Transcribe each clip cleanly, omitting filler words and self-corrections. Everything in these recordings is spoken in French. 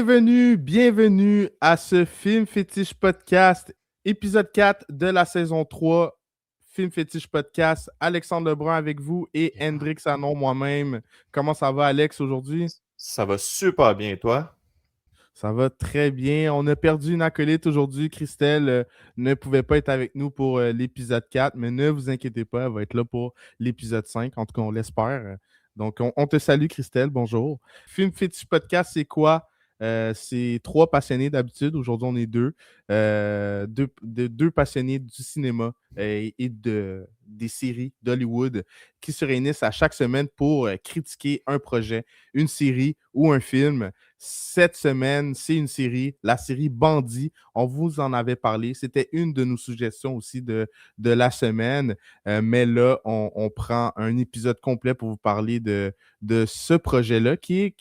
Bienvenue à ce Film Fétiche Podcast, épisode 4 de la saison 3. Film Fétiche Podcast, Alexandre Lebrun avec vous et Hendrix Anon, moi-même. Comment ça va, Alex, aujourd'hui? Ça va super bien, toi? Ça va très bien. On a perdu une acolyte aujourd'hui. Christelle ne pouvait pas être avec nous pour l'épisode 4, mais ne vous inquiétez pas, elle va être là pour l'épisode 5. En tout cas, on l'espère. Donc, on te salue, Christelle. Bonjour. Film Fétiche Podcast, c'est quoi? C'est 3 passionnés d'habitude. Aujourd'hui, on est 2. Deux passionnés du cinéma et des séries d'Hollywood qui se réunissent à chaque semaine pour critiquer un projet, une série ou un film. Cette semaine, c'est une série, la série Bandit. On vous en avait parlé. C'était une de nos suggestions aussi de la semaine. Mais là, on prend un épisode complet pour vous parler de ce projet-là qui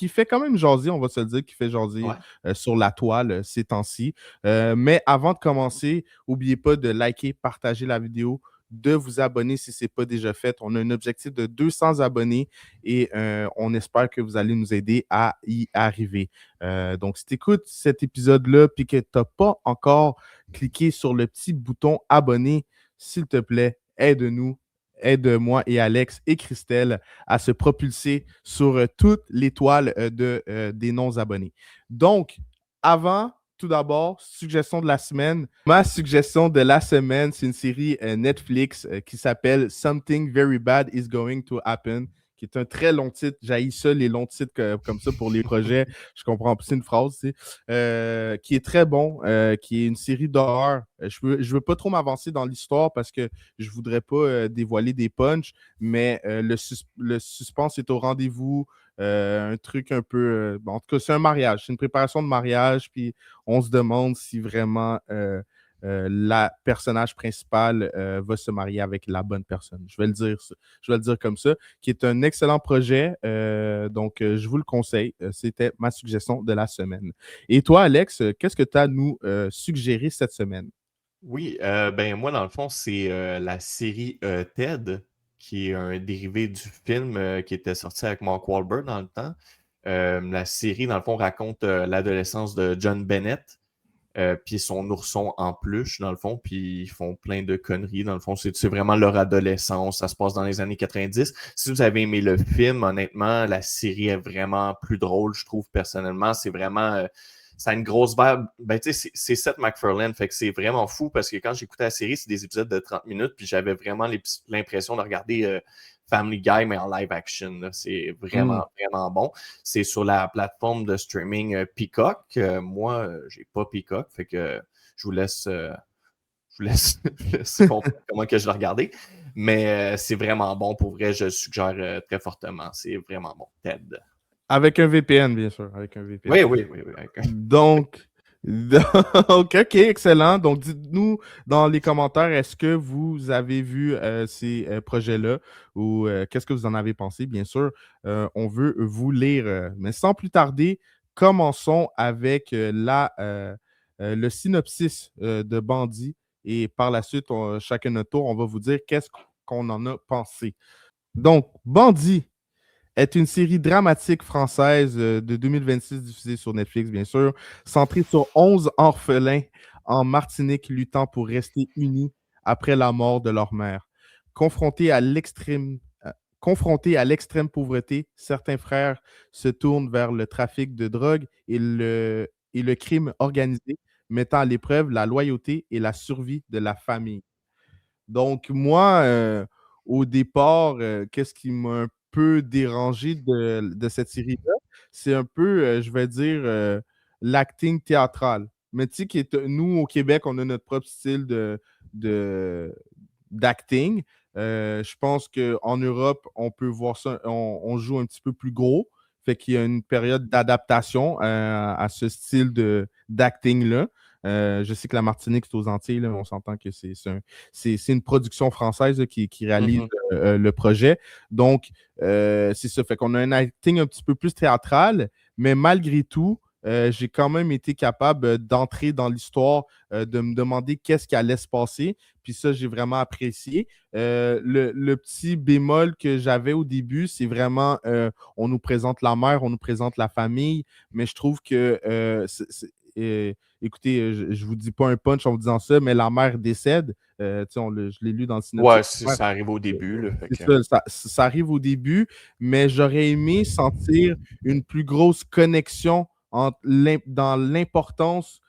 fait quand même jaser, on va se le dire, qui fait jaser Ouais. sur la toile ces temps-ci. Mais avant de commencer, n'oubliez pas de liker, partager la vidéo, de vous abonner si ce n'est pas déjà fait. On a un objectif de 200 abonnés et on espère que vous allez nous aider à y arriver. Donc, si tu écoutes cet épisode-là et que tu n'as pas encore cliqué sur le petit bouton abonner, s'il te plaît, aide-nous. Aide-moi et Alex et Christelle à se propulser sur toute l'étoile des non-abonnés. Donc, tout d'abord, suggestion de la semaine. Ma suggestion de la semaine, c'est une série Netflix qui s'appelle Something Very Bad is Going to Happen, qui est un très long titre. J'haïs ça, les longs titres comme ça pour les projets. Je comprends pas, c'est une phrase, tu sais. Qui est très bon, qui est une série d'horreur. Je veux pas trop m'avancer dans l'histoire parce que je voudrais pas dévoiler des punchs, mais le suspense est au rendez-vous. Un truc un peu... en tout cas, c'est un mariage. C'est une préparation de mariage, puis on se demande si vraiment la personnage principale va se marier avec la bonne personne. Je vais le dire comme ça, qui est un excellent projet. Donc, je vous le conseille. C'était ma suggestion de la semaine. Et toi, Alex, qu'est-ce que tu as à nous suggérer cette semaine? Oui, ben moi, dans le fond, c'est la série Ted, qui est un dérivé du film qui était sorti avec Mark Wahlberg dans le temps. La série, dans le fond, raconte l'adolescence de John Bennett, puis son ourson en peluche, dans le fond, puis ils font plein de conneries, dans le fond. C'est vraiment leur adolescence, ça se passe dans les années 90. Si vous avez aimé le film, honnêtement, la série est vraiment plus drôle, je trouve, personnellement. C'est vraiment... ça a une grosse vibe. Ben, tu sais, c'est Seth MacFarlane, fait que c'est vraiment fou parce que quand j'écoutais la série, c'est des épisodes de 30 minutes, puis j'avais vraiment l'impression de regarder Family Guy, mais en live action. Là. C'est Mm. vraiment, vraiment bon. C'est sur la plateforme de streaming Peacock. Moi, j'ai pas Peacock, fait que je vous laisse, je vous laisse comprendre comment que je vais regarder. Mais c'est vraiment bon. Pour vrai, je le suggère très fortement. C'est vraiment bon. Ted. Avec un VPN, bien sûr. Avec un VPN. Oui, oui, oui, oui. Donc, OK, excellent. Donc, dites-nous dans les commentaires, est-ce que vous avez vu ces projets-là ou qu'est-ce que vous en avez pensé? Bien sûr, on veut vous lire. Mais sans plus tarder, commençons avec le synopsis de Bandit et par la suite, chacun notre tour, on va vous dire qu'est-ce qu'on en a pensé. Donc, Bandit est une série dramatique française de 2026 diffusée sur Netflix, bien sûr, centrée sur 11 orphelins en Martinique luttant pour rester unis après la mort de leur mère. Confrontés à l'extrême, confrontés à l'extrême pauvreté, certains frères se tournent vers le trafic de drogue et le crime organisé, mettant à l'épreuve la loyauté et la survie de la famille. Donc, moi, au départ, qu'est-ce qui m'a un peu dérangé de cette série-là? C'est un peu, je vais dire, l'acting théâtral. Mais tu sais, nous, au Québec, on a notre propre style de- d'acting. Je pense qu'en Europe, on peut voir ça, on joue un petit peu plus gros. Fait qu'il y a une période d'adaptation à ce style d'acting-là. Je sais que la Martinique, c'est aux Antilles, là, on s'entend que c'est une production française là, qui réalise Mhm. le projet. Donc, c'est ça. Fait qu'on a un acting un petit peu plus théâtral, mais malgré tout, j'ai quand même été capable d'entrer dans l'histoire, de me demander qu'est-ce qui allait se passer. Puis ça, j'ai vraiment apprécié. Le petit bémol que j'avais au début, c'est vraiment, on nous présente la mère, on nous présente la famille, mais je trouve que, écoutez, je vous dis pas un punch en vous disant ça, mais la mère décède. Je l'ai lu dans le synopsis. Ouais, ça arrive au début, là, fait C'est que ça arrive au début, mais j'aurais aimé sentir une plus grosse connexion dans l'importance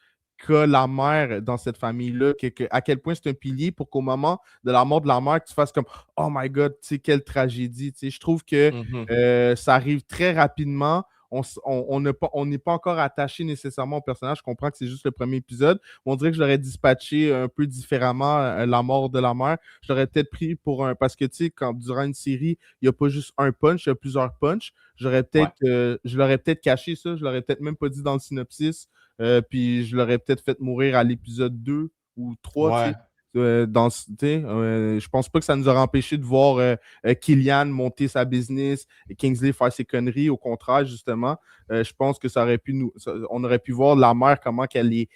qu'a la mère dans cette famille-là, à quel point c'est un pilier pour qu'au moment de la mort de la mère, tu fasses comme Oh my God, tu sais, quelle tragédie. Tu sais, je trouve que mhm, ça arrive très rapidement. On n'est pas encore attaché nécessairement au personnage. Je comprends que c'est juste le premier épisode. On dirait que je l'aurais dispatché un peu différemment, la mort de la mère. Je l'aurais peut-être pris pour un. Parce que, tu sais, quand durant une série, il n'y a pas juste un punch, il y a plusieurs punchs. ouais. Je l'aurais peut-être caché ça. Je l'aurais peut-être même pas dit dans le synopsis. Puis je l'aurais peut-être fait mourir à l'épisode 2 ou 3, tu Ouais. sais. Je pense pas que ça nous aurait empêché de voir Killian monter sa business et Kingsley faire ses conneries. Au contraire, justement, je pense que on aurait pu voir la mère, comment elle est,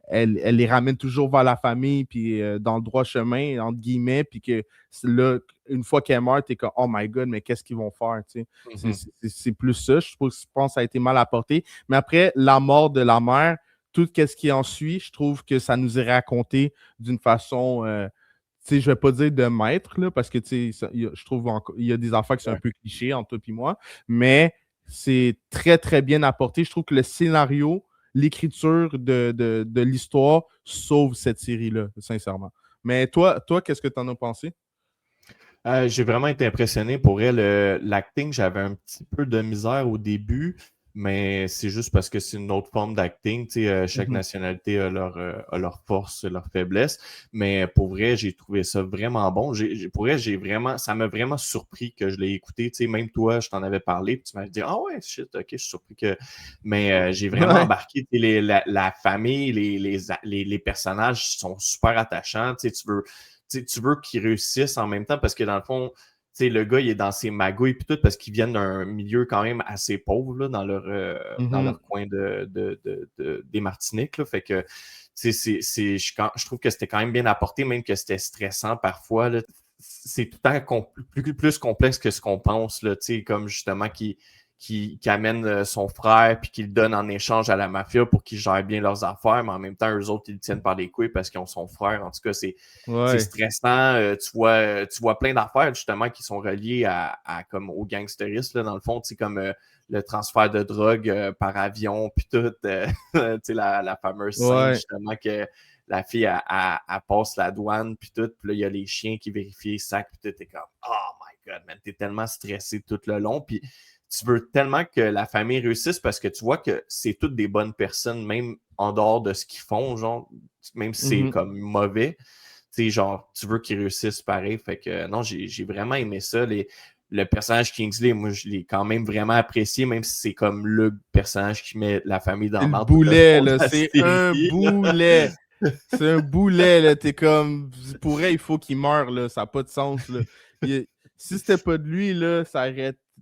elle les ramène toujours vers la famille, puis dans le droit chemin, entre guillemets, puis que là, une fois qu'elle meurt, t'es comme Oh my God, mais qu'est-ce qu'ils vont faire? Tu sais? mhm. C'est plus ça. Je pense que ça a été mal apporté. Mais après, la mort de la mère, tout ce qui en suit, je trouve que ça nous est raconté d'une façon, tu sais, je vais pas dire de maître, là, parce que, tu sais, je trouve il y a des affaires qui sont un Ouais. peu clichés entre toi et moi, mais c'est très, très bien apporté. Je trouve que le scénario, l'écriture de l'histoire sauve cette série-là, sincèrement. Mais toi, qu'est-ce que tu en as pensé? J'ai vraiment été impressionné pour elle. L'acting, j'avais un petit peu de misère au début, mais c'est juste parce que c'est une autre forme d'acting. Tu sais, chaque Mhm. nationalité a leur force, leur faiblesse. Mais pour vrai, j'ai trouvé ça vraiment bon. Pour vrai, ça m'a vraiment surpris que je l'ai écouté. Tu sais, même toi, je t'en avais parlé, puis tu m'as dit, ah ouais, shit, ok, je suis surpris que. Mais j'ai vraiment Ouais. embarqué. Tu sais, la famille, les personnages sont super attachants. Tu veux qu'ils réussissent en même temps parce que dans le fond, le gars, il est dans ses magouilles puis tout parce qu'ils viennent d'un milieu quand même assez pauvre là, dans Mhm. leur coin des Martiniques. Là. Fait que je trouve que c'était quand même bien apporté, même que c'était stressant parfois. Là. C'est tout le temps plus complexe que ce qu'on pense, là, comme justement qui amène son frère puis qui le donne en échange à la mafia pour qu'ils gèrent bien leurs affaires, mais en même temps, eux autres, ils le tiennent par les couilles parce qu'ils ont son frère. En tout cas, c'est Ouais. stressant. Tu vois plein d'affaires justement qui sont reliées comme aux gangsteristes, là, dans le fond, comme le transfert de drogue par avion, puis tout, la fameuse scène Ouais. justement que la fille, elle passe la douane, puis tout, puis là, il y a les chiens qui vérifient les sacs, puis tout, t'es comme, oh my God, man, t'es tellement stressé tout le long, puis tu veux tellement que la famille réussisse parce que tu vois que c'est toutes des bonnes personnes, même en dehors de ce qu'ils font, genre, même si c'est Mhm. comme mauvais, tu sais, genre, tu veux qu'ils réussissent pareil. Fait que non, j'ai vraiment aimé ça. Le personnage Kingsley, moi, je l'ai quand même vraiment apprécié, même si c'est comme le personnage qui met la famille dans C'est la le merde tout le boulet, long de là. la C'est un série. boulet. C'est un boulet, là. T'es comme. Pour elle, il faut qu'il meure, là. Ça n'a pas de sens, là. Il- Si c'était pas de lui, là, tu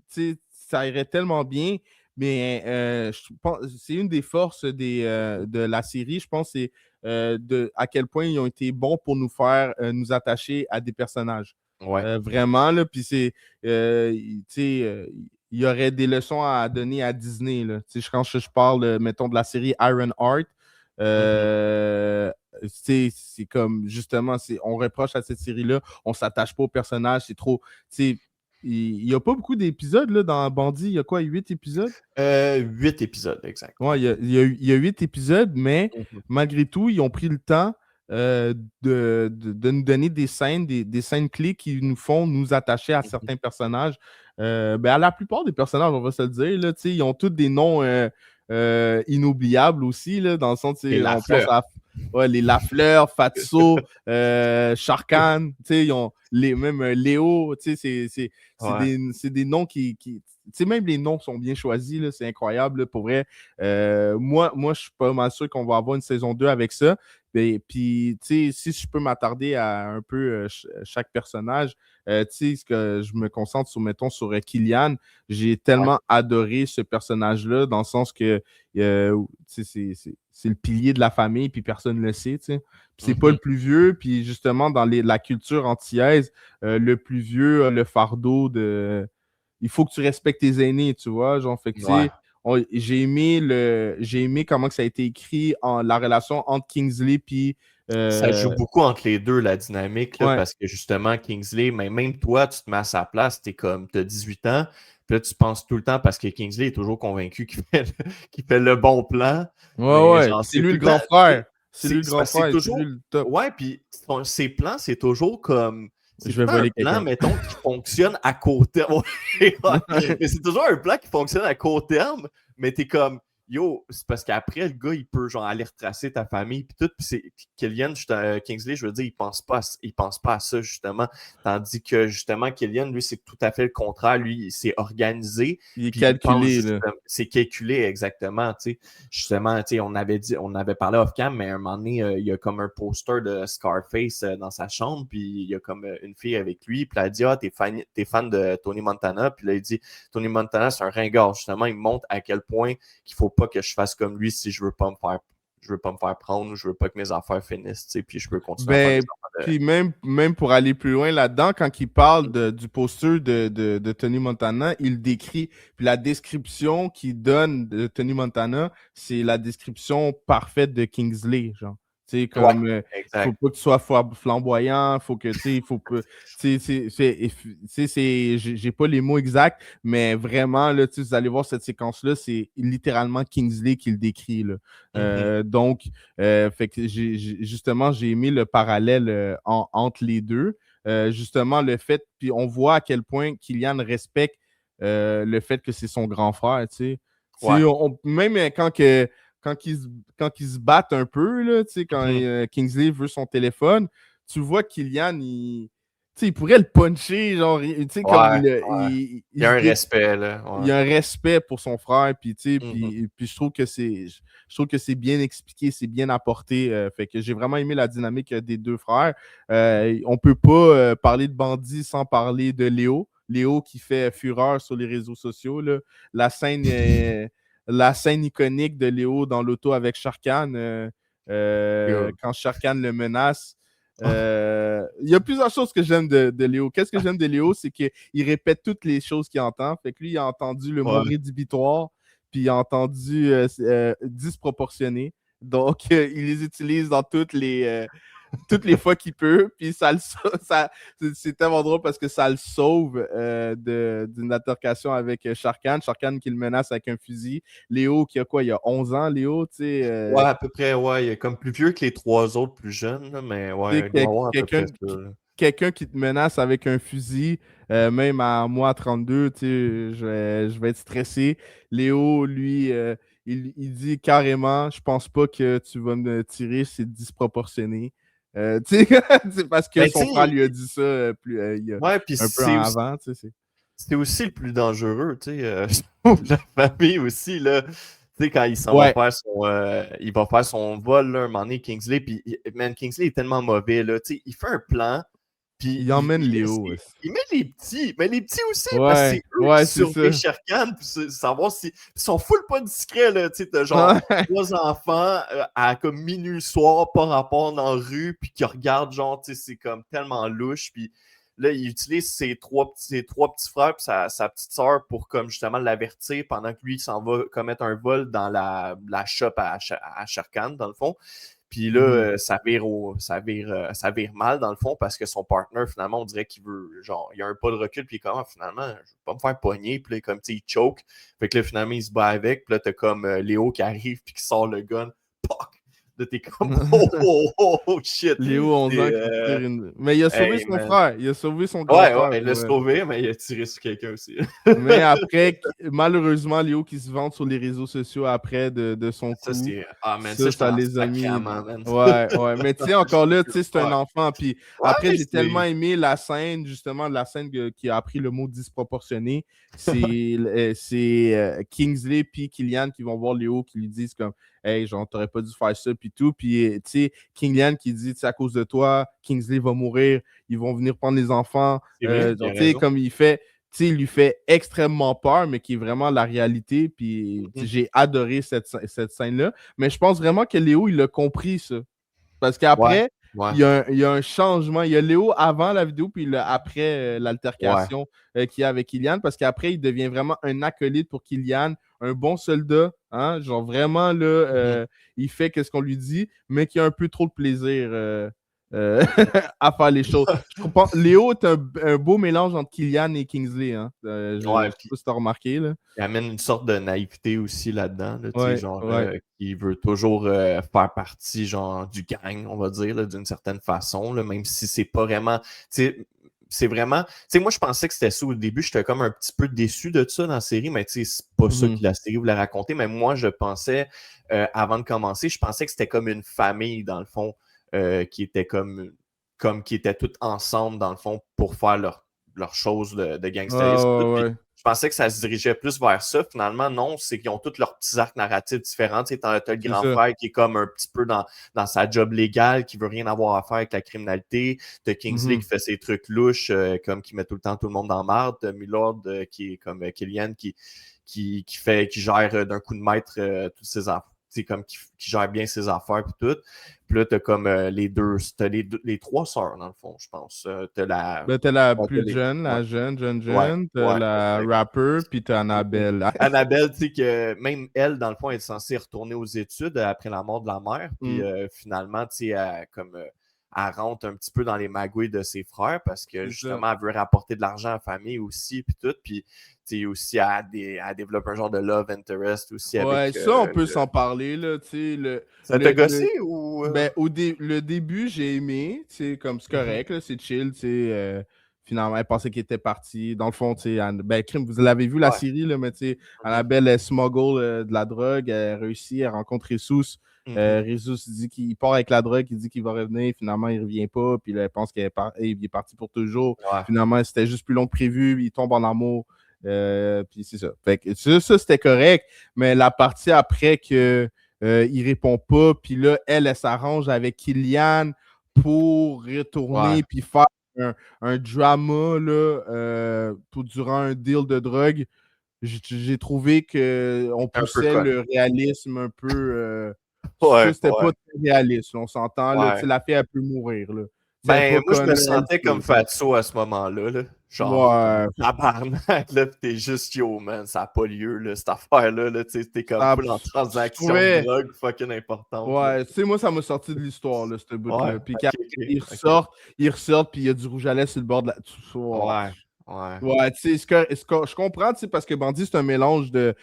sais, ça irait tellement bien. Mais je pense c'est une des forces de la série. Je pense que c'est à quel point ils ont été bons pour nous faire nous attacher à des personnages. Ouais. Vraiment, là. Puis tu sais, il y aurait des leçons à donner à Disney, là. Tu sais, quand je parle, mettons, de la série Iron Heart, Mhm. euh, c'est comme justement, on reproche à cette série-là, on s'attache pas au personnage, c'est trop. Il n'y a pas beaucoup d'épisodes là, dans Bandit, il y a quoi, 8 épisodes? 8 épisodes, exact. Ouais. Ouais, il y a 8 épisodes, mais Mhm. malgré tout, ils ont pris le temps de nous donner des scènes clés qui nous font nous attacher à Mhm. certains personnages. À la plupart des personnages, on va se le dire, là, ils ont tous des noms inoubliables aussi, là, dans le sens, Et la on pense fleur. à ouais, les Lafleur, Fatso, Sharkan, ils ont même Léo, c'est Ouais. des noms sais, même les noms sont bien choisis, là, c'est incroyable, là, pour vrai. Moi, je suis pas mal sûr qu'on va avoir une saison 2 avec ça. Et puis, tu sais, si je peux m'attarder à un peu chaque personnage, tu sais, ce que je me concentre sur, mettons, sur Killian, j'ai Ouais. tellement adoré ce personnage-là, dans le sens que tu sais, c'est le pilier de la famille, puis personne ne le sait, tu sais. Puis c'est pas le Mhm. plus vieux, puis justement, dans la culture antillaise, le plus vieux a le fardeau de il faut que tu respectes tes aînés, tu vois. Genre, fait que, tu Ouais. sais, j'ai aimé comment que ça a été écrit la relation entre Kingsley puis Ça joue beaucoup entre les deux, la dynamique, là, ouais. parce que justement, Kingsley, mais même toi, tu te mets à sa place, t'es comme, t'as 18 ans, puis là, tu penses tout le temps, parce que Kingsley est toujours convaincu qu'il fait le bon plan, Ouais, mais ouais. genre, Puis c'est c'est lui tout le le temps, grand frère. C'est lui le c'est grand parce que c'est frère, c'est lui toujours, le top. ouais, puis ses plans, c'est toujours comme, c'est Je tout vais le temps un voler plan, quelqu'un. mettons, qui fonctionne à court terme. Ouais, ouais. Mais c'est toujours un plan qui fonctionne à court terme, mais t'es comme, yo, c'est parce qu'après, le gars, il peut genre aller retracer ta famille puis tout. Puis c'est Killian, Kingsley, je veux dire, il pense pas à ça, justement. Tandis que justement, Killian, lui, c'est tout à fait le contraire. Lui, il s'est organisé, Il est puis il pense calculé, là. justement, c'est calculé exactement, tu sais. Justement, tu sais, on avait parlé off-cam, mais à un moment donné, il y a comme un poster de Scarface dans sa chambre, puis il y a comme une fille avec lui, puis elle dit, ah, t'es fan de Tony Montana, puis là, il dit, Tony Montana, c'est un ringard. Justement, il montre à quel point qu'il faut pas que je fasse comme lui si je veux pas me faire prendre ou je veux pas que mes affaires finissent, tu sais, puis je veux continuer à faire mes Ben, affaires puis même pour aller plus loin là-dedans, quand il parle du poster de Tony Montana, il décrit, puis la description qu'il donne de Tony Montana, c'est la description parfaite de Kingsley, genre. Tu sais, Ouais, comme, faut exact. pas que tu sois flamboyant, faut que, tu sais, il faut pas, tu sais, j'ai pas les mots exacts, mais vraiment, là, tu sais, vous allez voir cette séquence-là, c'est littéralement Kingsley qui le décrit, là. Mhm. Donc, fait que justement, j'ai aimé le parallèle entre les deux. Justement, le fait, puis on voit à quel point Kylian respecte le fait que c'est son grand frère, tu sais. Tu Ouais. sais, même quand ils se battent un peu, là, tu sais, quand Mhm. Kingsley veut son téléphone, tu vois Kylian, tu sais, il pourrait le puncher, genre, tu sais, comme Ouais, ouais. Il y a un respect, là. il y Ouais. a un respect pour son frère, puis tu sais, Mhm. puis je trouve que c'est bien expliqué, c'est bien apporté. Fait que j'ai vraiment aimé la dynamique des deux frères. On peut pas parler de Bandit sans parler de Léo. Léo qui fait fureur sur les réseaux sociaux, là. La scène, euh, la scène iconique de Léo dans l'auto avec Sharkan, Yo. quand Sharkan le menace. Il y a plusieurs choses que j'aime de Léo. Qu'est-ce que j'aime de Léo, c'est qu'il répète toutes les choses qu'il entend. Fait que lui, il a entendu le mot Ouais. rédhibitoire, puis il a entendu disproportionné. Donc, il les utilise dans toutes les fois qu'il peut, puis c'est tellement drôle parce que ça le sauve d'une altercation avec Sharkan. Sharkan qui le menace avec un fusil. Léo qui a quoi, il a 11 ans, Léo, tu sais, Ouais, à peu près, ouais. Il est comme plus vieux que les trois autres plus jeunes, là, mais ouais, il doit avoir à peu près ça, là. quelqu'un qui te menace avec un fusil, même à moi, 32, tu sais, je vais être stressé. Léo, lui, il dit carrément, je pense pas que tu vas me tirer, c'est disproportionné. Tu sais, c'est parce que Ben, tu son frère sais, lui a dit ça il y a ouais, puis un peu en avant, tu sais. c'est aussi le plus dangereux, tu sais, je trouve, la famille aussi, là. Tu sais, quand il s'en va Ouais, faire il va faire son vol, là, un moment donné, Kingsley, puis, man, Kingsley est tellement mauvais, là, tu sais, il fait un plan, puis il emmène Léo aussi. il met les petits, mais les petits aussi, parce que Ouais, c'est eux qui ouais, c'est surveillent ça. Sherkan, puis savoir si, ils sont full pas discrets, là, tu sais, t'as genre Ouais. trois enfants à comme minuit le soir, pas rapport dans la rue, puis qui regardent, genre, tu sais, c'est comme tellement louche, puis là, il utilise ses trois petits frères et sa petite sœur pour comme justement l'avertir pendant que lui il s'en va commettre un vol dans la shop à Sharkan, dans le fond. Puis là, Mhm. ça vire mal dans le fond parce que son partner, finalement, on dirait qu'il veut, genre, il a un pas de recul, puis comment finalement, je vais pas me faire pogner, puis là, comme, tu sais, il choke. Fait que là, finalement, il se bat avec, puis là, t'as comme Léo qui arrive, puis qui sort le gun, poc, Là, t'es comme, oh, shit. Léo, 11 ans, qui tire une. Mais il a sauvé Hey, son man. frère. Il a sauvé son grand Ouais, frère. il l'a sauvé, mais il a tiré sur quelqu'un aussi. Mais après, malheureusement, Léo qui se vante sur les réseaux sociaux après de son Ça, coup, c'est. Ah, man, ça, ça j'étais en les a mis. sacrament, man. Ouais, ouais. Mais tu sais, encore là, tu sais, c'est un Ouais. enfant. Puis Ouais, après, mais j'ai tellement c'est. aimé la scène, justement, qui a appris le mot disproportionné. C'est Kingsley puis Killian qui vont voir Léo qui lui disent comme hey, genre, t'aurais pas dû faire ça, puis tout. Puis, tu sais, Killian qui dit, tu sais, à cause de toi, Kingsley va mourir, ils vont venir prendre les enfants. C'est vrai, il Genre, a tu sais, raison. comme il fait tu sais, il lui fait extrêmement peur, mais qui est vraiment la réalité. Puis j'ai adoré cette scène-là. Mais je pense vraiment que Léo, il a compris ça. Parce Ouais, qu'après, ouais, il y a un changement. Il y a Léo avant la vidéo, puis après ouais. l'altercation qu'il y a avec Kylian. Parce qu'après, il devient vraiment un acolyte pour Kylian, un bon soldat. Hein? Genre vraiment, là, il fait ce qu'on lui dit, mais qui a un peu trop de plaisir à faire les choses. Je comprends. Léo est un beau mélange entre Kylian et Kingsley. Hein? Je ne Ouais, sais pas si tu as remarqué. Là. il amène une sorte de naïveté aussi là-dedans, là, tu sais, Ouais, genre, ouais. qui veut toujours faire partie, genre, du gang, on va dire, là, d'une certaine façon, là, même si c'est pas vraiment, tu sais, c'est vraiment, tu sais, moi, je pensais que c'était ça au début, j'étais comme un petit peu déçu de ça dans la série, mais tu sais, c'est pas ça que Mhm. la série voulait raconter, mais moi, je pensais, avant de commencer, je pensais que c'était comme une famille, dans le fond, qui était comme qui étaient toutes ensemble, dans le fond, pour faire leur chose de Ouais, gangstérisme. ouais, ouais. Je pensais que ça se dirigeait plus vers ça. Finalement, non, c'est qu'ils ont tous leurs petits arcs narratifs différents. Tu sais, t'as le C'est grand ça. frère qui est comme un petit peu dans sa job légale, qui veut rien avoir à faire avec la criminalité. T'as Kingsley Mhm. qui fait ses trucs louches, comme qui met tout le temps tout le monde dans la merde. T'as Milord qui est comme Killian qui gère d'un coup de maître toutes ses affaires. C'est comme qui gère bien ses affaires et tout. Puis là, t'as comme les trois sœurs, dans le fond, je pense. T'as Ben, t'as la ouais, plus jeune, ouais, la ouais, jeune, t'as ouais, la exact. rapper, puis t'as Mhm. Annabelle. Annabelle, tu sais que même elle, dans le fond, elle est censée retourner aux études après la mort de la mère. Puis Mm, finalement, tu sais, elle rentre un petit peu dans les magouilles de ses frères parce que c'est ça. justement, elle veut rapporter de l'argent à la famille aussi, puis tout. Puis, tu sais, aussi, elle développe un genre de love interest aussi Ouais, avec ça, on peut s'en parler, là, tu sais, Ça t'a gossé ou. ben, le début, j'ai aimé, tu sais, comme c'est Mhm. correct, là, c'est chill, tu sais, finalement, elle pensait qu'il était parti, dans le fond, tu sais, ben, crime, vous l'avez vu, la Ouais. série, là, mais tu sais, Mhm. Annabelle, elle smuggle de la drogue, elle réussit, elle rencontre Jesus, Mhm. Jesus dit qu'il part avec la drogue, il dit qu'il va revenir, finalement, il revient pas, puis là, elle pense qu'il est parti pour toujours, Ouais. finalement, c'était juste plus long que prévu, il tombe en amour, puis c'est ça. Fait que ça c'était correct, mais la partie après que il répond pas, puis là, elle s'arrange avec Kylian pour Ouais. retourner puis faire un drama là, durant un deal de drogue. J'ai trouvé qu'on Un peu poussait quoi. le réalisme un peu. Ça, Ouais, c'était pas ouais. très réaliste. Là, on s'entend, là, Ouais. la fille, elle peut mourir. Là. Elle n'est Ben, pas moi, je me conne, elle sentais comme peut. Fatso à ce moment-là, là. Genre, Ouais, tabarnak, là, pis t'es juste yo, man, ça n'a pas lieu, là, cette affaire-là, là, tu sais, t'es comme ça, full en je transaction de trouvais. drogue fucking importante, là. Ouais, tu sais, moi, ça m'a sorti de l'histoire, là, ce Ouais, bout-là. Puis ok, qu'après, ok, ok. ils ressortent, puis il y a du rouge à lèvres sur le bord de la. Oh. Ouais, ouais. Ouais, tu sais, je comprends, tu sais, parce que Bandit, c'est un mélange de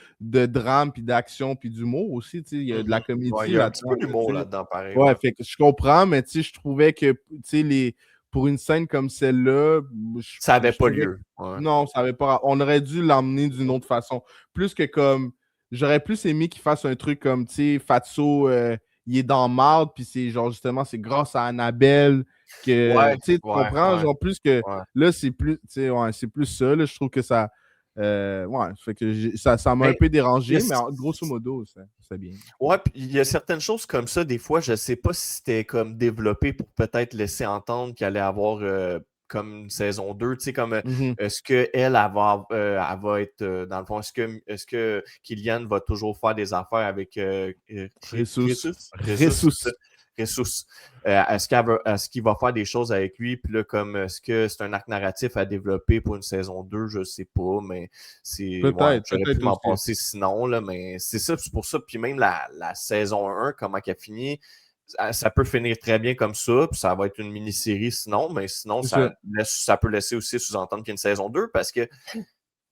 drame, puis d'action, puis d'humour aussi, tu sais. Il y a de la Mhm. Ouais, il comédie y a un petit là-dedans, peu là, d'humour tu sais. là-dedans, pareil, Ouais, ouais. fait que je comprends, mais tu sais, je trouvais que, tu sais, pour une scène comme celle-là, Ça avait je pas trouvais que lieu, ouais. non, ça avait pas. On aurait dû l'emmener d'une Mhm. autre façon. Plus que comme. J'aurais plus aimé qu'il fasse un truc comme, tu sais, Fatso, il est dans marde, puis c'est genre, justement, c'est grâce à Annabelle que. Ouais, Tu sais, tu ouais, comprends? ouais, Genre, plus que. ouais. Là, c'est plus. Tu sais, ouais, c'est plus ça, là. Je trouve que ça. Ouais, fait que ça m'a un Mais, peu il y a dérangé, mais grosso modo, c'est bien. ouais, puis il y a certaines choses comme ça, des fois, je sais pas si c'était comme développé pour peut-être laisser entendre qu'il allait avoir comme une saison 2, tu sais, comme Mhm. est-ce qu'elle elle va être, dans le fond, est-ce que Kylian va toujours faire des affaires avec Ressus. Ressus, c'est ça? Ressus. Ressus. Est-ce qu'il va faire des choses avec lui, puis là, comme, est-ce que c'est un arc narratif à développer pour une saison 2, je sais pas, mais ouais, j'aurais pu Peut-être m'en aussi. passer sinon, là, mais c'est ça, c'est pour ça. Puis même la saison 1, comment qu'elle finit, ça peut finir très bien comme ça, puis ça va être une mini-série sinon, mais sinon, C'est ça. ça peut laisser aussi sous-entendre qu'il y a une saison 2 parce que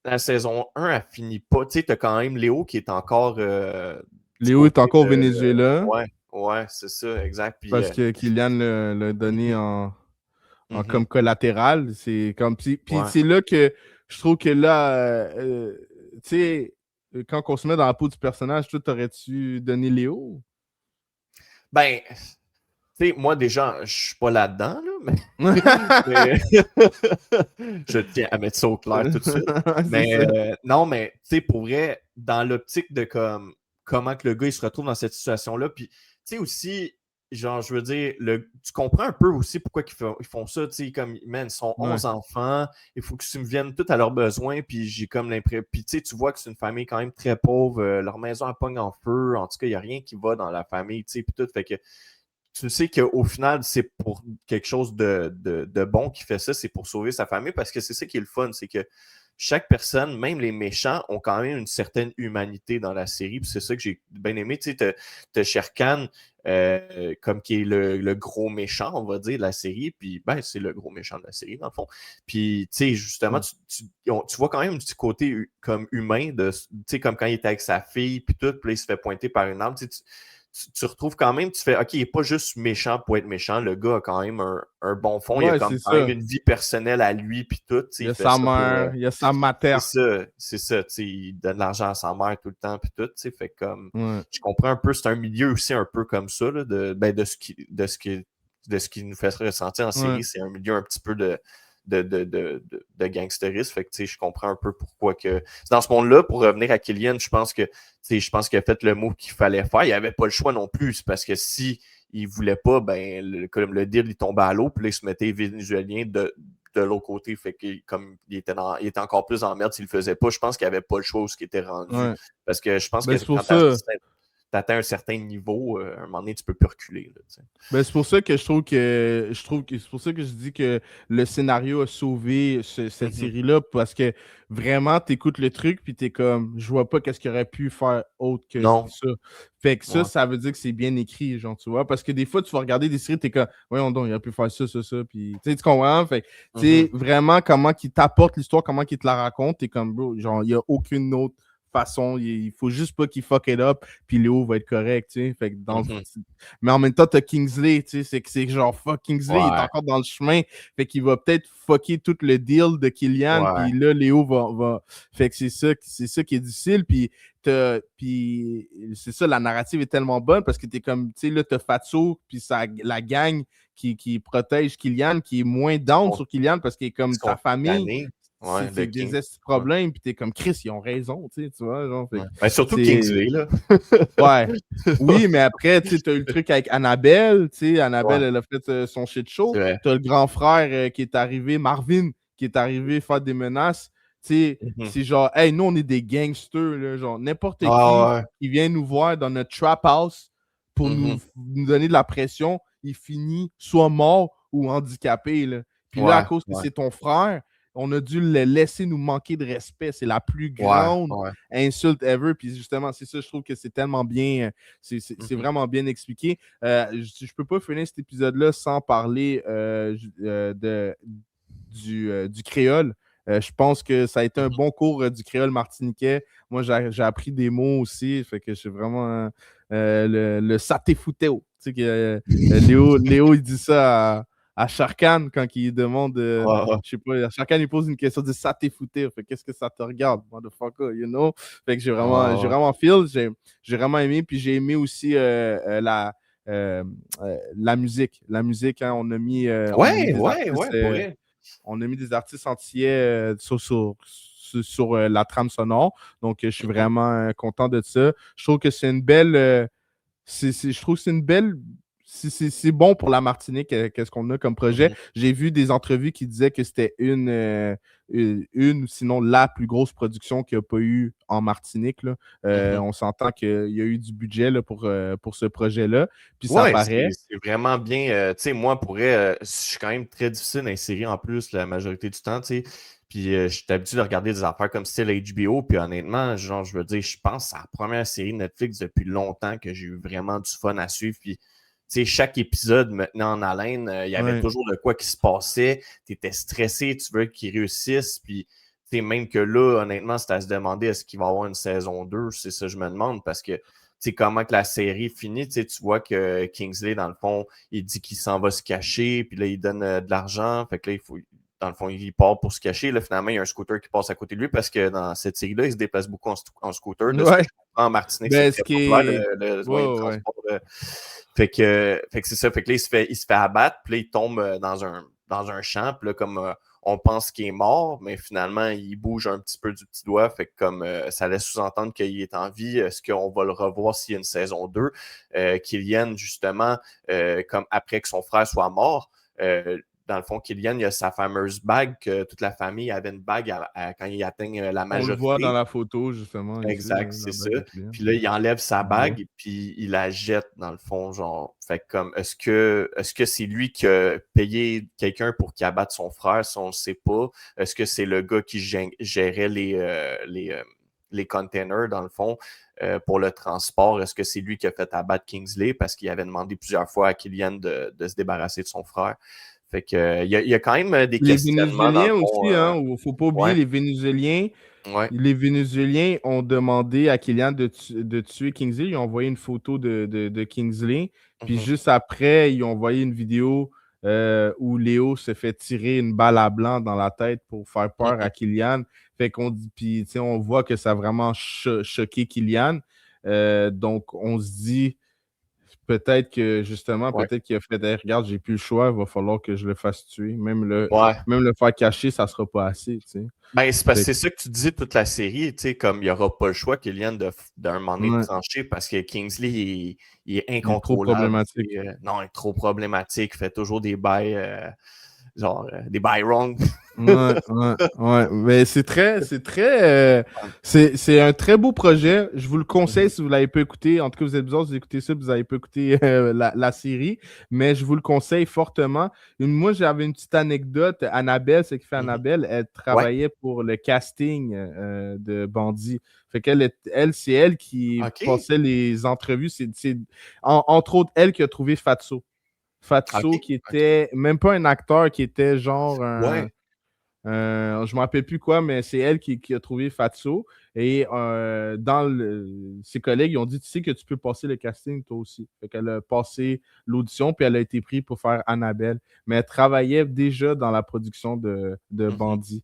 la saison 1, elle finit pas. Tu sais, t'as quand même Léo qui est encore Léo du est côté encore au de. Venezuela. Ouais, Ouais, c'est ça, exact. Puis, Parce que Kylian l'a donné mhm, comme mhm, collatéral. C'est comme puis ouais. c'est là que je trouve que là, tu sais, quand on se met dans la peau du personnage, toi, t'aurais-tu donné Léo? Ben, tu sais, moi, déjà, je suis pas là-dedans, là, mais je tiens à mettre ça au clair tout de suite. C'est Mais ça. non, mais tu sais, pour vrai, dans l'optique de comme comment que le gars il se retrouve dans cette situation-là, puis tu sais aussi, genre, je veux dire, tu comprends un peu aussi pourquoi ils font ça, tu sais, comme, man, ils sont Ouais. 11 enfants, il faut que tu me viennes tout à leurs besoins, puis j'ai comme l'impression, puis tu sais, tu vois que c'est une famille quand même très pauvre, leur maison elle pogne en feu, en tout cas, il n'y a rien qui va dans la famille, tu sais, puis tout, fait que tu sais qu'au final, c'est pour quelque chose de bon qui fait ça, c'est pour sauver sa famille, parce que c'est ça qui est le fun, c'est que chaque personne, même les méchants, ont quand même une certaine humanité dans la série, puis c'est ça que j'ai bien aimé. Tu sais, t'as Shere Khan, comme qui est le gros méchant, on va dire, de la série, puis ben, c'est le gros méchant de la série, dans le fond. Puis, tu sais, justement, Ouais. tu vois quand même un petit côté comme humain, tu sais, comme quand il était avec sa fille, puis tout, puis là, il se fait pointer par une arme, tu retrouves quand même, tu fais, OK, il n'est pas juste méchant pour être méchant. Le gars a quand même un bon fond. Il a Ouais, comme c'est quand même ça. une vie personnelle à lui, puis tout. Tu sais, Il y il a fait sa ça pour. mère, il y a sa mater. C'est ça. Tu sais, il donne de l'argent à sa mère tout le temps, puis tout. Tu sais, fait comme. Ouais. Je comprends un peu. C'est un milieu aussi un peu comme ça, là, ben, de ce qui nous fait ressentir en Ouais. série. C'est un milieu un petit peu de gangsterisme. Fait que, tu sais, je comprends un peu pourquoi que. Dans ce monde-là, pour revenir à Killian, je pense qu'il a fait le mot qu'il fallait faire. Il avait pas le choix non plus. C'est parce que si il voulait pas, ben, comme le deal, il tombait à l'eau, puis là, il se mettait vénézuélien de l'autre côté. Fait que comme il était encore plus en merde s'il le faisait pas, je pense qu'il avait pas le choix où ce qui était rendu. Ouais. Parce que je pense que Ben, c'est pour quand ça. tu atteins un certain niveau, à un moment donné, tu peux plus reculer. Là, tu sais. Ben, c'est pour ça que c'est pour ça que je dis que le scénario a sauvé cette Mhm. série-là parce que vraiment t'écoutes le truc puis t'es comme je vois pas qu'est-ce qu'il aurait pu faire autre que Non. ça. Fait que Ouais. ça veut dire que c'est bien écrit, genre tu vois, parce que des fois tu vas regarder des séries t'es comme voyons donc il aurait pu faire ça puis tu sais tu comprends? Fait que tu sais Mhm. vraiment comment qu'il t'apporte l'histoire, comment qu'il te la raconte, t'es comme bro, genre il y a aucune autre façon, il faut juste pas qu'il fuck it up puis Léo va être correct, tu sais. Fait que Mhm. mais en même temps, t'as Kingsley, tu sais, c'est que c'est genre fuck Kingsley, il est Ouais. encore dans le chemin, fait qu'il va peut-être fucker tout le deal de Killian, Ouais. puis là, Léo va... Fait que c'est ça qui est difficile, puis c'est ça, la narrative est tellement bonne, parce que t'es comme, tu sais, là, t'as Fatso, puis la gang qui protège Killian, qui est moins down sur Killian, parce qu'il est Ils comme sont sa famille, tannés. Ouais, le c'est des King. Ouais. problèmes, puis t'es comme, Chris, ils ont raison, tu vois, genre, fait Ouais. que Ben, surtout c'est... Kingsley, là. Ouais. Oui, mais après, tu as eu le truc avec Annabelle. Tu sais, Annabelle, Ouais, elle a fait son shit show. c'est vrai. Tu as le grand frère qui est arrivé, Marvin, qui est arrivé faire des menaces. Tu sais, Mhm. c'est genre, hey, nous, on est des gangsters. Là, genre, n'importe Ah ouais. qui vient nous voir dans notre trap house pour Mhm. nous donner de la pression, il finit soit mort ou handicapé. Là. Puis là, à Ouais, cause que ouais. c'est ton frère, on a dû le laisser nous manquer de respect. C'est la plus Ouais, grande ouais. insulte ever. Puis justement, c'est ça, je trouve que c'est tellement bien, c'est Mhm. vraiment bien expliqué. Je peux pas finir cet épisode-là sans parler du créole. Je pense que ça a été un Mhm. bon cours du créole martiniquais. Moi, j'ai appris des mots aussi. Fait que c'est vraiment le saté foutéo. Tu sais que Léo, il dit ça à Sharkan quand il demande, Ouais, ouais. je sais pas, Sharkan il pose une question de saté foutéo. Fait qu'est-ce que ça te regarde, motherfucker, you know? Fait que j'ai Ouais, vraiment feel, j'ai vraiment aimé. Puis j'ai aimé aussi la musique. La musique, hein, on a mis ouais, des ouais, artistes. ouais, pour vrai. On a mis des artistes entiers sur la trame sonore. Donc, je suis Mhm. vraiment content de ça. Je trouve que c'est une belle. Je trouve que c'est une belle. C'est bon pour la Martinique, qu'est-ce qu'on a comme projet. Mhm. J'ai vu des entrevues qui disaient que c'était ou sinon la plus grosse production qu'il n'y a pas eu en Martinique. Là. Mhm. On s'entend qu'il y a eu du budget là, pour ce projet-là. Puis ça Ouais, paraît. c'est vraiment bien. Tu sais, moi, pour vrai, je suis quand même très difficile d'insérer en plus la majorité du temps, tu sais. Puis je suis habitué de regarder des affaires comme style HBO. Puis honnêtement, genre, je veux dire, je pense que c'est la première série Netflix depuis longtemps que j'ai eu vraiment du fun à suivre. Puis, tu sais, chaque épisode me tenait en haleine. Il y avait Ouais. toujours de quoi qui se passait. Tu étais stressé, tu veux qu'ils réussissent. Puis, tu sais, même que là, honnêtement, c'est à se demander est-ce qu'il va y avoir une saison 2. C'est ça, je me demande. Parce que, tu comment que la série finit. Tu vois que Kingsley, dans le fond, il dit qu'il s'en va se cacher, puis là, il donne de l'argent. Fait que là, dans le fond, il part pour se cacher. Là, finalement, il y a un scooter qui passe à côté de lui parce que dans cette série-là, il se déplace beaucoup en scooter. De ce que Ouais. je comprends, en Martinique, c'est Ben, ce très qui populaire, est. le moyen de Ouais, ouais. transport. Fait que c'est ça. Fait que là, il se fait abattre, puis là, il tombe dans un champ, puis là, comme on pense qu'il est mort, mais finalement, il bouge un petit peu du petit doigt. Fait que comme ça laisse sous-entendre qu'il est en vie, est-ce qu'on va le revoir s'il y a une saison 2? Kylian, justement, comme après que son frère soit mort, dans le fond, Kylian, il a sa fameuse bague, que toute la famille avait une bague quand il atteint la On le voit dans majorité. la photo, justement, ici, Exact, la c'est ça. bague à Kylian. Puis là, il enlève sa On le voit. bague, puis il la jette dans le fond, genre. Fait que comme, est-ce que c'est lui qui a payé quelqu'un pour qu'il abatte son frère, si on ne sait pas? Est-ce que c'est le gars qui gérait les containers, dans le fond, pour le transport? Est-ce que c'est lui qui a fait abattre Kingsley parce qu'il avait demandé plusieurs fois à Kylian de se débarrasser de son frère? Fait que, il y a quand même des Les questionnements, dans le Vénézuéliens fond. aussi, hein, faut pas oublier Ouais, les Vénézuéliens. ouais. Les Vénézuéliens ont demandé à Kylian de tuer Kingsley. Ils ont envoyé une photo de Kingsley. Puis Mhm, juste après, ils ont envoyé une vidéo où Léo se fait tirer une balle à blanc dans la tête pour faire peur mhm. à Kylian. Fait qu'on dit, puis on voit que ça a vraiment choqué Kylian. Donc on se dit peut-être que justement, Ouais. peut-être qu'il a fait hey, regarde, j'ai plus le choix, il va falloir que je le fasse tuer. Ouais. Même le faire cacher, ça sera pas assez. Tu sais. Ben, c'est parce que Fait c'est ça que tu dis toute la série, tu sais, comme il n'y aura pas le choix, Kylian, d'un moment donné de ouais, trancher parce que Kingsley, il est il est trop incontrôlable. problématique. Non, il est trop problématique, il fait toujours des bails, genre, des bails wrong. Ouais, ouais, ouais. Mais c'est un très beau projet. Je vous le conseille Mhm, si vous l'avez pas écouté. En tout cas, vous êtes besoin vous écoutez ça, vous n'avez pas écouté la série. Mais je vous le conseille fortement. Moi, j'avais une petite anecdote. Annabelle, ce qui fait mhm. Annabelle, elle Ouais, travaillait pour le casting de Bandit. Fait qu'elle, c'est elle qui ok, passait les entrevues. Entre autres, elle qui a trouvé Fatso. ok, Fatso, qui ok. était même pas un acteur, qui était genre Ouais, je ne me rappelle plus quoi, mais c'est elle qui a trouvé Fatso. Et ses collègues, ils ont dit, tu sais que tu peux passer le casting toi aussi. Fait qu'elle a passé l'audition, puis elle a été prise pour faire Annabelle. Mais elle travaillait déjà dans la production de mhm. Bandit.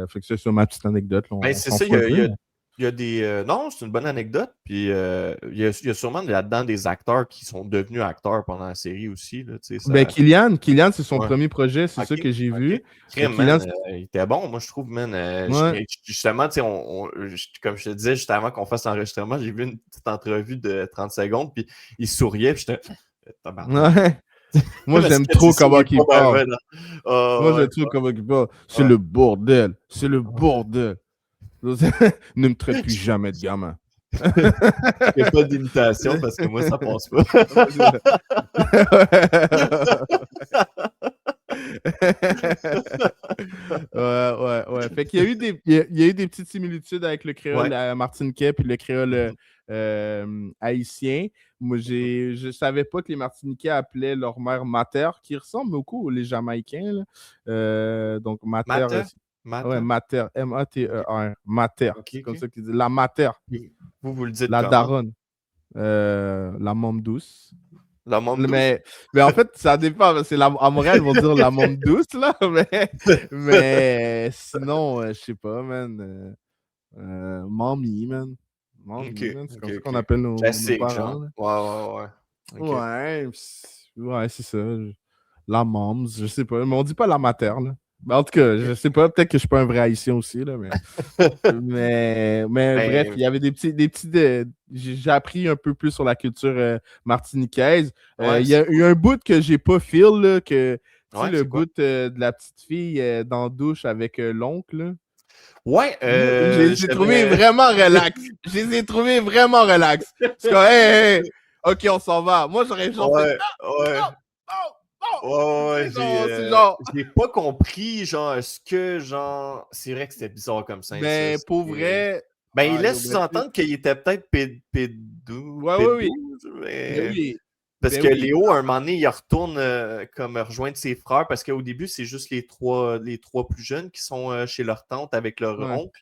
Fait que c'est ma petite anecdote. Là, Ben, on c'est s'en ça, fout un peu. il y a des. Non, c'est une bonne anecdote. Puis il y a sûrement là-dedans des acteurs qui sont devenus acteurs pendant la série aussi. Là, tu sais, Ben, ça. Kylian, c'est son Ouais. premier projet, c'est ça OK, que j'ai OK. vu. Crème, Kylian, man, il était bon, moi, je trouve, man. ouais. Justement, tu sais, comme je te disais, juste avant qu'on fasse l'enregistrement, j'ai vu une petite entrevue de 30 secondes, puis il souriait, puis j'étais, tabarnak. Ouais. Moi, Parce j'aime que tu trop comment souris pas il ben, parle. ben, là. Ah, Moi, ouais, j'aime trop comment il parle. C'est ouais, le bordel. C'est le ouais. bordel. Ne me traite plus jamais de gamin. Je fais pas d'imitation parce que moi, ça passe pas. Ouais, ouais, ouais. Fait qu'il y a eu il y a eu des petites similitudes avec le créole Ouais. martiniquais puis le créole Mhm, haïtien. Moi, mhm. je savais pas que les Martiniquais appelaient leur mère mater, qui ressemble beaucoup aux les Jamaïcains. Là. Donc, mater, Mata? ouais, Mata? mater, OK, M-A-T-E-R, mater. OK, C'est comme OK. ça qu'ils disent. La mater, Puis, vous le dites la comment? daronne, la môme douce. La môme douce? Mais en fait, ça dépend. À Montréal, ils vont dire la môme douce, là. Mais sinon, je sais pas, man. Mommy, man. OK, Mommy, man. C'est OK, comme ça qu'on OK. appelle nos Classique, parents, genre. là. Ouais, ouais, ouais. OK. Ouais, ouais, c'est ça. La moms, je sais pas. Mais on dit pas la materne. Mais en tout cas, je sais pas. Peut-être que je suis pas un vrai haïtien aussi, là, mais bref, Ben, il y avait j'ai appris un peu plus sur la culture martiniquaise. ouais, Il y c'est a eu cool. un bout que j'ai pas feel, là, tu sais, Ouais, le c'est quoi? bout de la petite fille dans la douche avec l'oncle, là. Ouais, Moi, je les ai trouvés j'avais. vraiment relax. Je les ai trouvés vraiment relax. C'est comme, hey, hey, ok, on s'en va. Moi, j'aurais genre fait, Ouais, ouais. non, non, non. Ouais, ouais, ouais, C'est genre, j'ai pas compris, genre, est-ce que, genre, c'est vrai que c'était bizarre comme scène, ça. mais pour vrai, Ben, il ah, laisse yo, ben, sous-entendre qu'il était peut-être ouais, ouais, oui. pédou, Ben mais. oui, Parce ben que oui. Léo, à un moment donné, il retourne comme rejoindre ses frères, parce qu'au début, c'est juste les trois plus jeunes qui sont chez leur tante avec leur Ouais. oncle.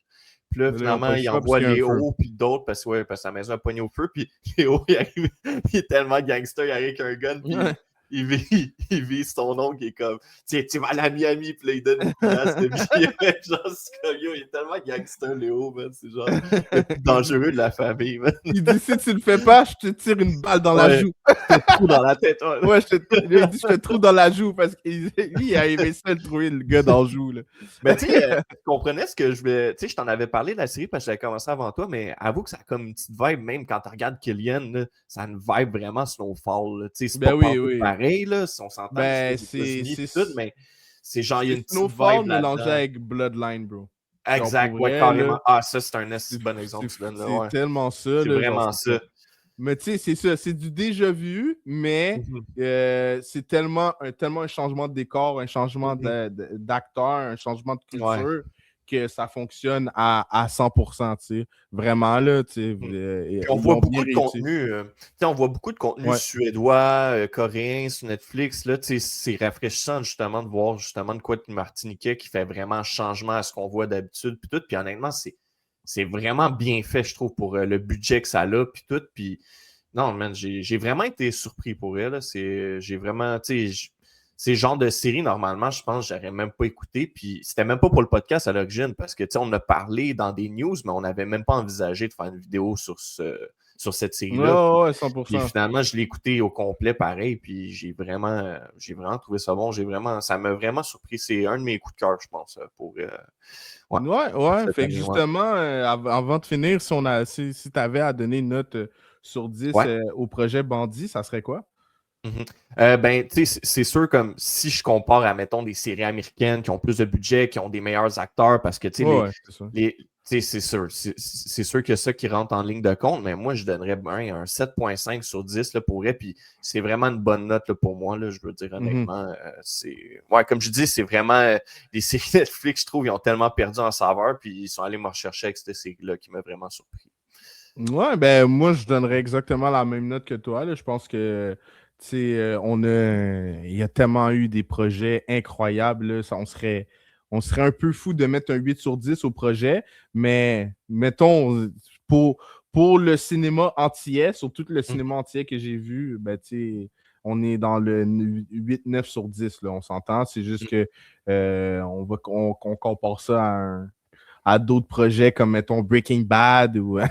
Puis là, Là, ils n'ont pas finalement, le il choix parce envoie qu'il y a un feu. Léo puis d'autres parce que sa maison a pogné au feu. Puis Léo, il arrive, il est tellement gangster, il arrive avec un gun, puis Ouais. il vise son oncle, qui est comme, tiens, tu vas aller à Miami, puis là, il donne une pièce de billet. Genre, c'est comme, yo, il est tellement gangster, Léo, man. C'est genre le plus dangereux de la famille, man. Il dit si tu le fais pas, je te tire une balle dans la Ouais, joue. je te trou dans la tête. Ouais. Ouais, il dit je te trouve dans la joue parce qu'il lui, il a aimé ça, le trouver le gars dans la joue. Là. Mais tu sais, tu comprenais ce que je voulais. Tu sais, je t'en avais parlé de la série parce que j'avais commencé avant toi, mais avoue que ça a comme une petite vibe, même quand tu regardes Killian, là, ça a une vibe vraiment Snowfall. Là. Tu sais, c'est Ben pas oui, partout oui. pareil, là, si on s'entend, c'est Ben, aux c'est États-Unis et tout, mais c'est genre, il y a c'est une petite Snowfall vibe mélangé là-dedans. avec Bloodline, bro. Genre, Exact, pour ouais, vrai, là, carrément. Ah, ça, c'est un assez bon exemple que tu donnes là, c'est ouais. tellement ça, C'est là, genre, vraiment c'est ça. ça. Mais tu sais, c'est ça, c'est du déjà vu, mais c'est tellement un changement de décor, un changement d'acteur, un changement de Ouais. culture que ça fonctionne à 100%, tu sais. Vraiment, là, tu sais, Puis on ils voit l'ont bien beaucoup de réussi. contenu. On voit beaucoup de contenu Ouais. suédois, coréen sur Netflix. Là, c'est rafraîchissant justement de voir justement de quoi de Martiniquais qui fait vraiment changement à ce qu'on voit d'habitude. Puis tout. Puis honnêtement, c'est vraiment bien fait, je trouve, pour le budget que ça a. Puis tout. Puis non, man, j'ai vraiment été surpris pour elle. J'ai vraiment, tu sais, c'est le genre de série, normalement, je pense que j'aurais même pas écouté. Puis c'était même pas pour le podcast à l'origine, parce que, tu sais, on a parlé dans des news, mais on n'avait même pas envisagé de faire une vidéo sur cette série-là. Ouais, ouais, Puis 100%. finalement, je l'ai écouté au complet, pareil. Puis j'ai vraiment trouvé ça bon. Ça m'a vraiment surpris. C'est un de mes coups de cœur, je pense, ouais, pour Ouais. cette Fait que année. Ouais. justement, avant de finir, si tu avais à donner une note sur 10 Ouais. au projet Bandit, ça serait quoi? Ben, tu sais, c'est sûr, comme si je compare à, mettons, des séries américaines qui ont plus de budget, qui ont des meilleurs acteurs, parce que, tu sais, Ouais, c'est ça. c'est sûr, c'est sûr que ça qui rentre en ligne de compte, mais moi, je donnerais un 7,5 sur 10 là, pour elle, puis c'est vraiment une bonne note là, pour moi, là, je veux dire, honnêtement. Ouais, comme je dis, c'est vraiment les séries Netflix, je trouve, ils ont tellement perdu en saveur, puis ils sont allés me rechercher avec cette série-là qui m'a vraiment surpris. Ouais, ben moi, je donnerais exactement la même note que toi. Là. Je pense que, tu sais, il y a tellement eu des projets incroyables. Là. On serait un peu fou de mettre un 8 sur 10 au projet, mais mettons, pour, pour le cinéma entier, sur tout le cinéma entier que j'ai vu, ben, tu sais, on est dans le 8-9 sur 10. Là, on s'entend. C'est juste que on compare ça à d'autres projets comme, mettons, Breaking Bad ou, tu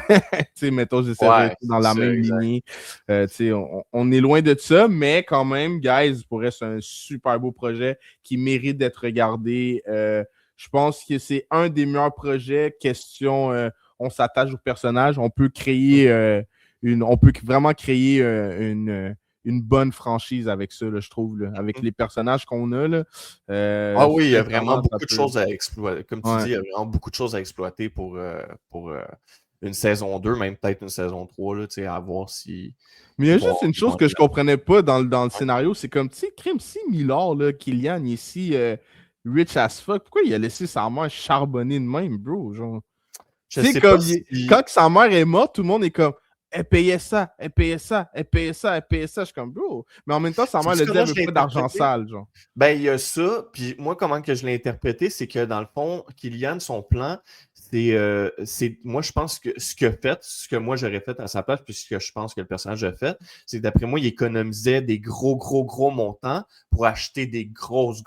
sais, mettons, j'essaie de Ouais, rester dans c'est la ça, même exact. lignée. Tu sais, on est loin de ça, mais quand même, guys, pour être un super beau projet qui mérite d'être regardé. Je pense que c'est un des meilleurs projets. Question, on s'attache au personnage, on peut créer on peut vraiment créer une bonne franchise avec ça, là, je trouve, là, avec les personnages qu'on a. Là, Ah oui, il y a vraiment sincèrement, ça beaucoup de peut. choses à exploiter. Comme tu dis, Ouais. il y a vraiment beaucoup de choses à exploiter pour une saison 2, même peut-être une saison 3, là, à voir si Mais il y a juste une ils vont chose que aller je là. comprenais pas dans le Ouais. scénario, c'est comme, tu sais, crime, si Milord, là, Killian, il est si rich as fuck, pourquoi il a laissé sa mère charbonner de même, bro? Genre, Je tu sais, sais pas comme, si. quand sa mère est morte, tout le monde est comme, elle payait ça, elle payait ça, elle payait ça, elle payait ça. Je suis comme, bro. Mais en même temps, sa C'est mère le dit, comment elle je veut l'ai pas d'argent interprété? sale, genre. Ben, il y a ça. Puis moi, comment que je l'ai interprété, c'est que dans le fond, Kylian, son plan, moi, je pense que ce qu'il a fait, ce que moi j'aurais fait à sa place, puis ce que je pense que le personnage a fait, c'est que d'après moi, il économisait des gros montants pour acheter des grosses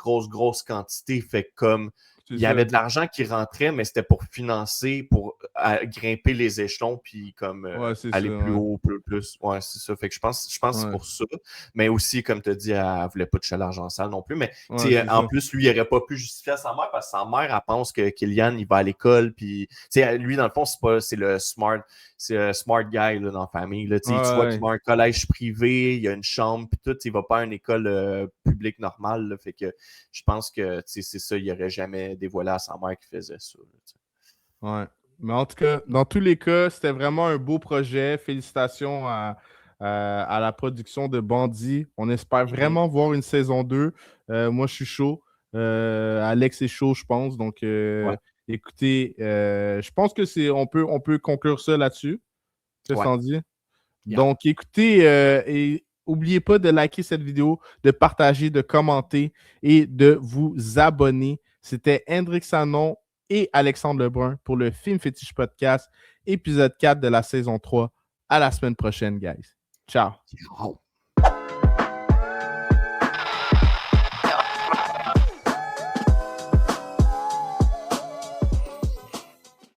quantités. Fait que comme C'est il y avait ça. de l'argent qui rentrait, mais c'était pour financer, pour grimper les échelons, puis comme Ouais, c'est ça, aller plus ouais. haut, plus. Ouais, c'est ça. Fait que je pense que c'est Ouais, pour ça. Mais aussi, comme tu as dit, elle ne voulait pas toucher à l'argent sale non plus. Mais ouais, c'est en ça. plus, lui, il n'aurait pas pu justifier à sa mère parce que sa mère, elle pense que Kylian, il va à l'école. Puis, lui, dans le fond, c'est le smart guy là, dans la famille. Là. Tu vois Ouais, qu'il va à un collège privé, il y a une chambre, puis tout. Il ne va pas à une école publique normale. Là. Fait que je pense que c'est ça, il n'aurait jamais dévoilé à sa mère qu'il faisait ça. Là, ouais. Mais en tout cas, dans tous les cas, c'était vraiment un beau projet. Félicitations à la production de Bandit. On espère vraiment voir une saison 2. Moi, je suis chaud. Alex est chaud, je pense. Donc, ouais. écoutez, je pense que on peut conclure ça là-dessus. Qu'est-ce que Ouais. t'en dis? Yeah. Donc, écoutez, et n'oubliez pas de liker cette vidéo, de partager, de commenter et de vous abonner. C'était Hendrik Sanon et Alexandre Lebrun pour le Film Fétiche Podcast, épisode 4 de la saison 3. À la semaine prochaine, guys. Ciao. Ciao.